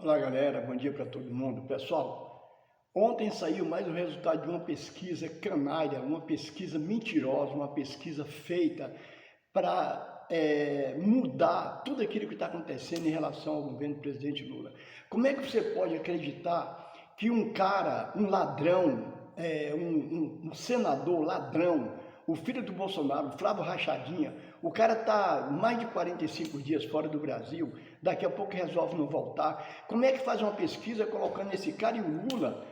Olá galera, bom dia para todo mundo. Pessoal, ontem saiu mais um resultado de uma pesquisa canalha, uma pesquisa mentirosa, uma pesquisa feita para mudar tudo aquilo que está acontecendo em relação ao governo do presidente Lula. Como é que você pode acreditar que um cara, um ladrão, um senador ladrão, o filho do Bolsonaro, Flávio Rachadinha, o cara está mais de 45 dias fora do Brasil, daqui a pouco resolve não voltar. Como é que faz uma pesquisa colocando esse cara e o Lula?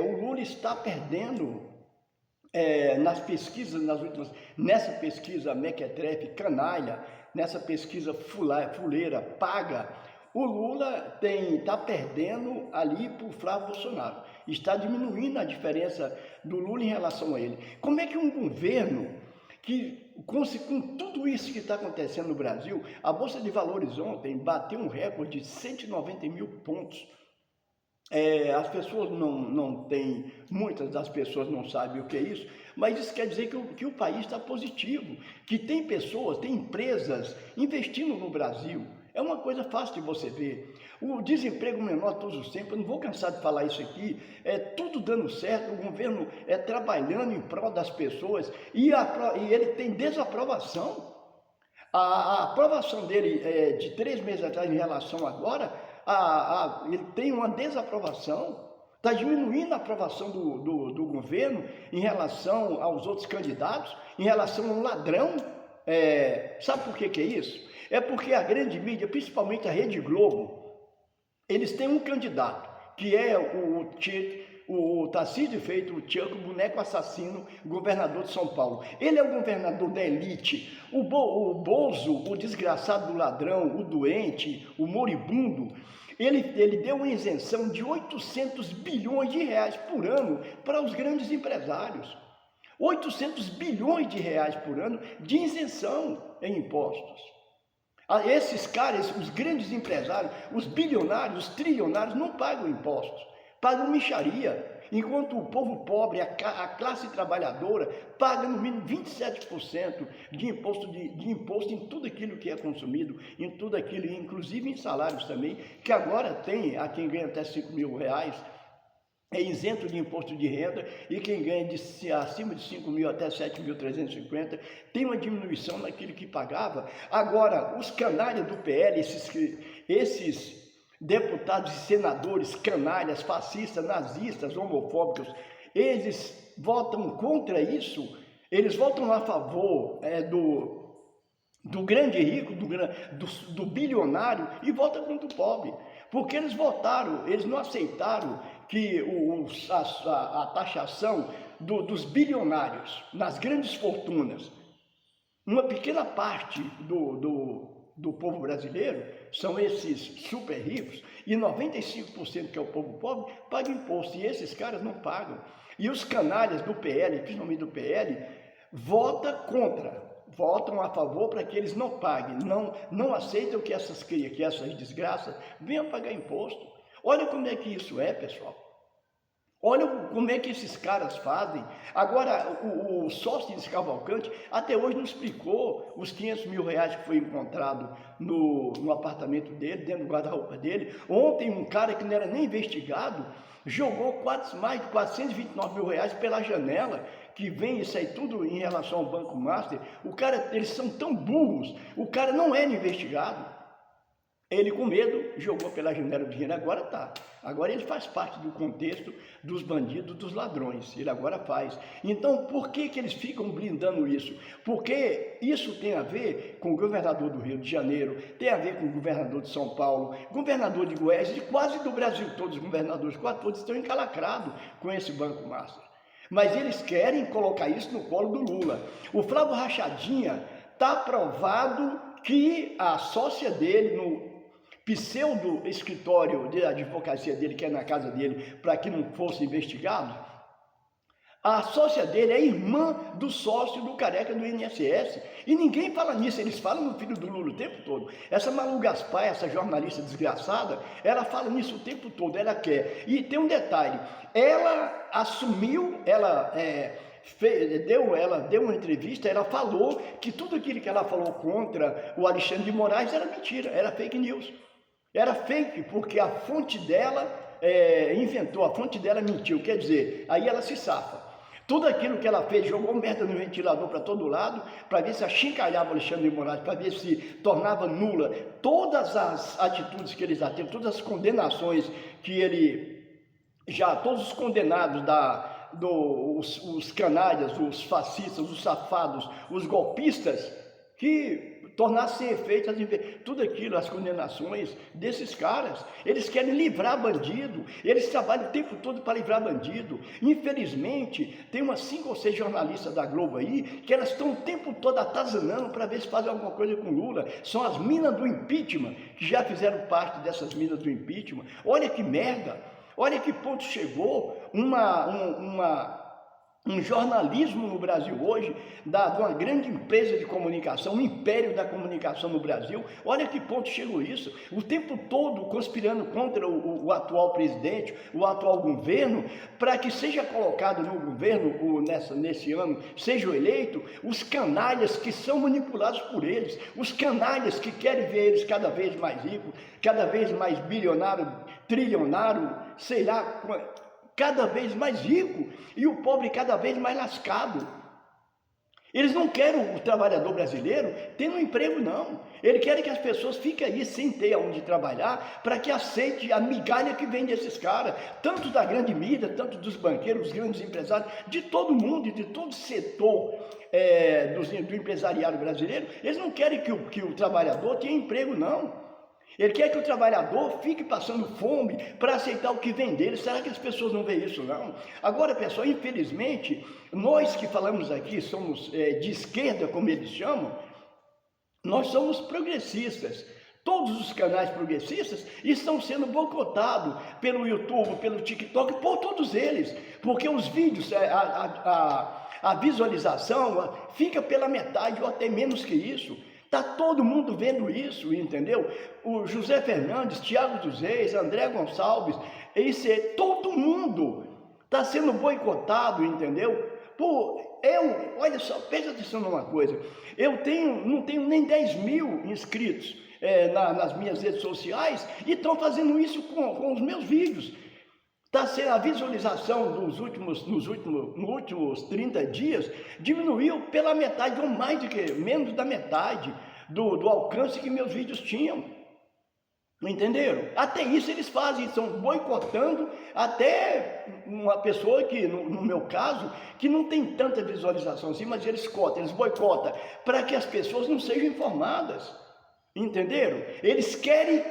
O Lula está perdendo nas pesquisas, nessa pesquisa mequetrefe, canalha, nessa pesquisa fuleira, paga, o Lula está perdendo ali para o Flávio Bolsonaro, está diminuindo a diferença do Lula em relação a ele. Como é que um governo que, com tudo isso que está acontecendo no Brasil, a Bolsa de Valores ontem bateu um recorde de 190 mil pontos, as pessoas não têm, muitas das pessoas não sabem o que é isso, mas isso quer dizer que o país está positivo, que tem pessoas, tem empresas investindo no Brasil. É uma coisa fácil de você ver. O desemprego menor todos os tempos, eu não vou cansar de falar isso aqui, é tudo dando certo, o governo trabalhando em prol das pessoas e ele tem desaprovação. A aprovação dele de 3 meses atrás em relação agora, ele tem uma desaprovação, está diminuindo a aprovação do governo em relação aos outros candidatos, em relação a um ladrão. Sabe por que é isso? É porque a grande mídia, principalmente a Rede Globo, eles têm um candidato, que é o Tarcísio Feito, o Tchanko, o boneco assassino, governador de São Paulo. Ele é o governador da elite. O Bozo, o desgraçado do ladrão, o doente, o moribundo, ele deu uma isenção de 800 bilhões de reais por ano para os grandes empresários. 800 bilhões de reais por ano de isenção em impostos. Esses caras, os grandes empresários, os bilionários, os trilionários, não pagam impostos, pagam mixaria, enquanto o povo pobre, a classe trabalhadora, paga no mínimo 27% de imposto em tudo aquilo que é consumido, em tudo aquilo, inclusive em salários também, que agora tem, a quem ganha até 5 mil reais, é isento de imposto de renda, e quem ganha acima de 5 mil até 7.350 tem uma diminuição naquilo que pagava. Agora, os canalhas do PL, esses deputados e senadores canalhas, fascistas, nazistas, homofóbicos, eles votam contra isso, eles votam a favor do grande rico, do bilionário, e votam contra o pobre, porque eles votaram, eles não aceitaram que a taxação dos bilionários, nas grandes fortunas, uma pequena parte do povo brasileiro, são esses super ricos, e 95% que é o povo pobre, paga imposto, e esses caras não pagam. E os canalhas do PL, principalmente do PL, votam a favor para que eles não paguem, não aceitam que essas desgraças venham pagar imposto. Olha como é que isso é, pessoal. Olha como é que esses caras fazem. Agora, o Sóstenes Cavalcante até hoje não explicou os 500 mil reais que foi encontrado no apartamento dele, dentro do guarda-roupa dele. Ontem, um cara que não era nem investigado, jogou mais de 429 mil reais pela janela, que vem isso aí tudo em relação ao Banco Master. Eles são tão burros, o cara não era investigado. Ele, com medo, jogou pela janela o dinheiro. Agora ele faz parte do contexto dos bandidos, dos ladrões. Ele agora faz. Então, por que eles ficam blindando isso? Porque isso tem a ver com o governador do Rio de Janeiro, tem a ver com o governador de São Paulo, governador de Goiás, e quase do Brasil, todos os governadores, quase todos estão encalacrados com esse Banco Master. Mas eles querem colocar isso no colo do Lula. O Flávio Rachadinha está provado que a sócia dele, no pseudo escritório de advocacia dele, que é na casa dele, para que não fosse investigado, a sócia dele é irmã do sócio do careca do INSS, e ninguém fala nisso, eles falam no filho do Lula o tempo todo. Essa Malu Gaspar, essa jornalista desgraçada, ela fala nisso o tempo todo, ela quer. E tem um detalhe, ela assumiu, ela deu uma entrevista, ela falou que tudo aquilo que ela falou contra o Alexandre de Moraes era mentira, era fake news. Era fake, porque a fonte dela inventou, a fonte dela mentiu, quer dizer, aí ela se safa. Tudo aquilo que ela fez, jogou merda no ventilador para todo lado, para ver se achincalhava o Alexandre de Moraes, para ver se tornava nula todas as atitudes que ele já teve, todas as condenações que ele já, todos os condenados os canalhas, os fascistas, os safados, os golpistas, que tornassem efeitos tudo aquilo, as condenações desses caras. Eles querem livrar bandido, eles trabalham o tempo todo para livrar bandido. Infelizmente, tem umas 5 ou 6 jornalistas da Globo aí, que elas estão o tempo todo atazanando para ver se fazem alguma coisa com Lula. São as minas do impeachment, que já fizeram parte dessas minas do impeachment. Olha que merda, olha que ponto chegou um jornalismo no Brasil hoje, de uma grande empresa de comunicação, um império da comunicação no Brasil. Olha que ponto chegou isso, o tempo todo conspirando contra o atual presidente, o atual governo, para que seja colocado no governo, nesse ano, seja eleito, os canalhas que são manipulados por eles, os canalhas que querem ver eles cada vez mais ricos, cada vez mais bilionário, trilionário, sei lá, cada vez mais rico, e o pobre cada vez mais lascado. Eles não querem o trabalhador brasileiro tendo um emprego, não. Eles querem que as pessoas fiquem aí sem ter onde trabalhar, para que aceite a migalha que vem desses caras, tanto da grande mídia, tanto dos banqueiros, dos grandes empresários, de todo mundo e de todo setor do empresariado brasileiro. Eles não querem que o trabalhador tenha emprego, não. Ele quer que o trabalhador fique passando fome para aceitar o que vem dele. Será que as pessoas não veem isso, não? Agora, pessoal, infelizmente, nós que falamos aqui, somos de esquerda, como eles chamam, nós somos progressistas. Todos os canais progressistas estão sendo boicotados pelo YouTube, pelo TikTok, por todos eles, porque os vídeos, a visualização fica pela metade ou até menos que isso. Está todo mundo vendo isso, entendeu? O José Fernandes, Tiago dos Reis, André Gonçalves, todo mundo está sendo boicotado, entendeu? Olha só, presta atenção numa coisa, não tenho nem 10 mil inscritos nas minhas redes sociais, e estão fazendo isso com os meus vídeos. Está sendo a visualização nos últimos 30 dias, diminuiu pela metade, ou menos da metade do alcance que meus vídeos tinham. Entenderam? Até isso eles fazem, estão boicotando até uma pessoa que, no meu caso, que não tem tanta visualização assim, mas eles boicotam para que as pessoas não sejam informadas. Entenderam? Eles querem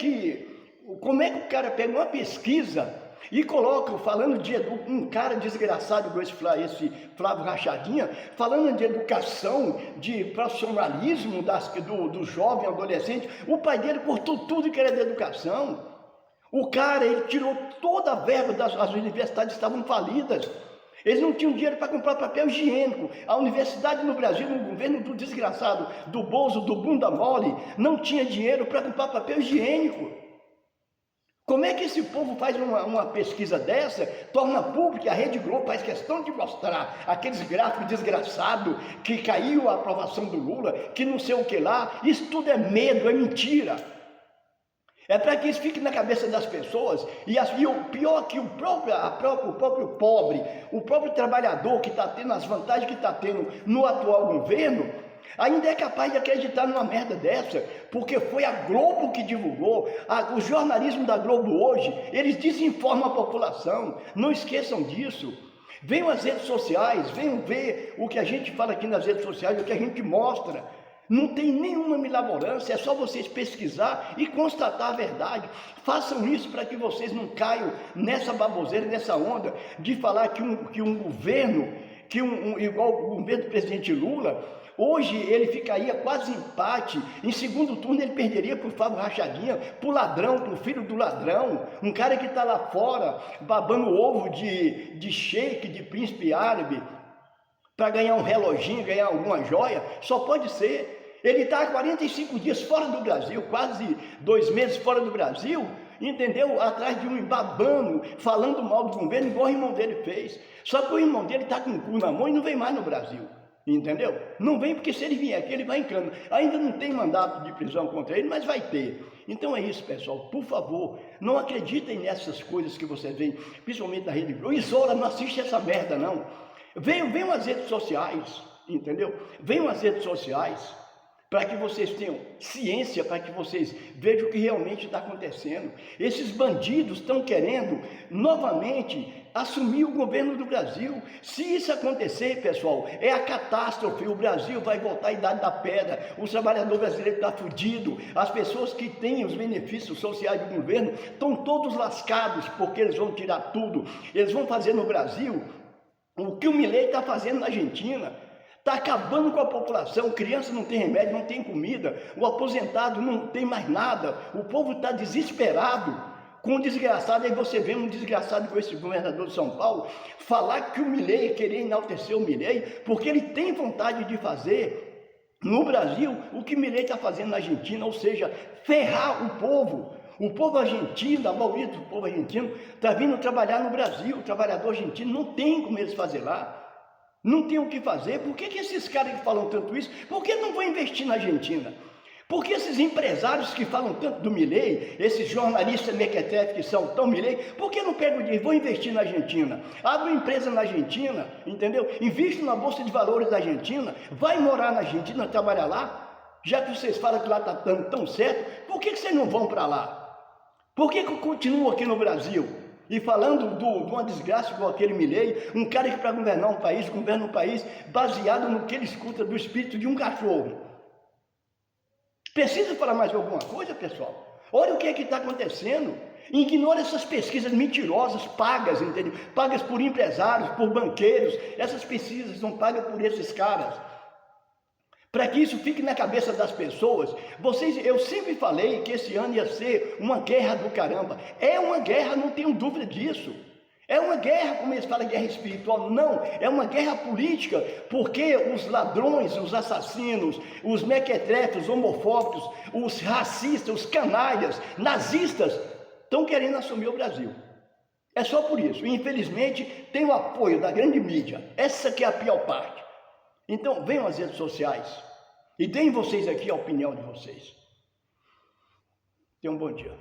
como é que o cara pega uma pesquisa e coloca, falando de um cara desgraçado igual esse Flávio Rachadinha, falando de educação, de profissionalismo do jovem adolescente. O pai dele cortou tudo que era de educação. O cara, ele tirou toda a verba, as universidades estavam falidas. Eles não tinham dinheiro para comprar papel higiênico. A universidade no Brasil, no governo do desgraçado, do Bozo, do bunda mole, não tinha dinheiro para comprar papel higiênico. Como é que esse povo faz uma pesquisa dessa, torna pública? A Rede Globo faz questão de mostrar aqueles gráficos desgraçados, que caiu a aprovação do Lula, que não sei o que lá. Isso tudo é medo, é mentira. É para que isso fique na cabeça das pessoas. E o pior é que o próprio pobre, o próprio trabalhador que está tendo as vantagens que está tendo no atual governo, ainda é capaz de acreditar numa merda dessa, porque foi a Globo que divulgou. O jornalismo da Globo hoje, eles desinformam a população, não esqueçam disso. Venham às redes sociais, venham ver o que a gente fala aqui nas redes sociais, o que a gente mostra. Não tem nenhuma milaborância, é só vocês pesquisar e constatar a verdade. Façam isso para que vocês não caiam nessa baboseira, nessa onda de falar que um governo, igual o governo do presidente Lula, hoje ele ficaria quase empate. Em segundo turno ele perderia para o Fábio Rachadinha, para o ladrão, para o filho do ladrão, um cara que está lá fora babando ovo de sheik, de príncipe árabe, para ganhar um reloginho, ganhar alguma joia. Só pode ser. Ele está há 45 dias fora do Brasil, quase 2 meses fora do Brasil, entendeu? Atrás de um babando, falando mal do governo, igual o irmão dele fez. Só que o irmão dele está com o cu na mão e não vem mais no Brasil. Entendeu? Não vem, porque se ele vier aqui, ele vai em cana. Ainda não tem mandato de prisão contra ele, mas vai ter. Então é isso, pessoal, por favor, não acreditem nessas coisas que você vê, principalmente na rede Globo. Isola, não assiste essa merda não. Venham as redes sociais, entendeu? Venham as redes sociais, para que vocês tenham ciência, para que vocês vejam o que realmente está acontecendo. Esses bandidos estão querendo novamente assumir o governo do Brasil. Se isso acontecer, pessoal, é a catástrofe. O Brasil vai voltar à idade da pedra. O trabalhador brasileiro está fudido. As pessoas que têm os benefícios sociais do governo estão todos lascados, porque eles vão tirar tudo. Eles vão fazer no Brasil o que o Milei está fazendo na Argentina. Está acabando com a população, criança não tem remédio, não tem comida, o aposentado não tem mais nada, o povo está desesperado com o desgraçado. Aí você vê um desgraçado com esse governador de São Paulo falar que o Milei, querer enaltecer o Milei, porque ele tem vontade de fazer no Brasil o que o Milei está fazendo na Argentina, ou seja, ferrar o povo. O povo argentino, a maioria do povo argentino, está vindo trabalhar no Brasil. O trabalhador argentino não tem como eles fazer lá. Não tem o que fazer. Por que esses caras que falam tanto isso, por que não vão investir na Argentina? Por que esses empresários que falam tanto do Milei, esses jornalistas mequetrefe que são tão Milei, por que não pegam o dinheiro e vão investir na Argentina? Abre uma empresa na Argentina, entendeu? Investe na Bolsa de Valores da Argentina, vai morar na Argentina, trabalhar lá. Já que vocês falam que lá está dando tão certo, por que vocês não vão para lá? Por que eu continuo aqui no Brasil? E falando de uma desgraça com aquele Milei, um cara que para governar um país, governa um país baseado no que ele escuta do espírito de um cachorro. Precisa falar mais alguma coisa, pessoal? Olha o que é que está acontecendo. Ignora essas pesquisas mentirosas, pagas, entendeu? Pagas por empresários, por banqueiros. Essas pesquisas são pagas por esses caras. Para que isso fique na cabeça das pessoas, eu sempre falei que esse ano ia ser uma guerra do caramba. É uma guerra, não tenho dúvida disso. É uma guerra, como eles falam, guerra espiritual. Não, é uma guerra política, porque os ladrões, os assassinos, os mequetrefes, os homofóbicos, os racistas, os canalhas, nazistas, estão querendo assumir o Brasil. É só por isso. Infelizmente, tem o apoio da grande mídia. Essa que é a pior parte. Então, venham às redes sociais e deem vocês aqui a opinião de vocês. Tenham um bom dia.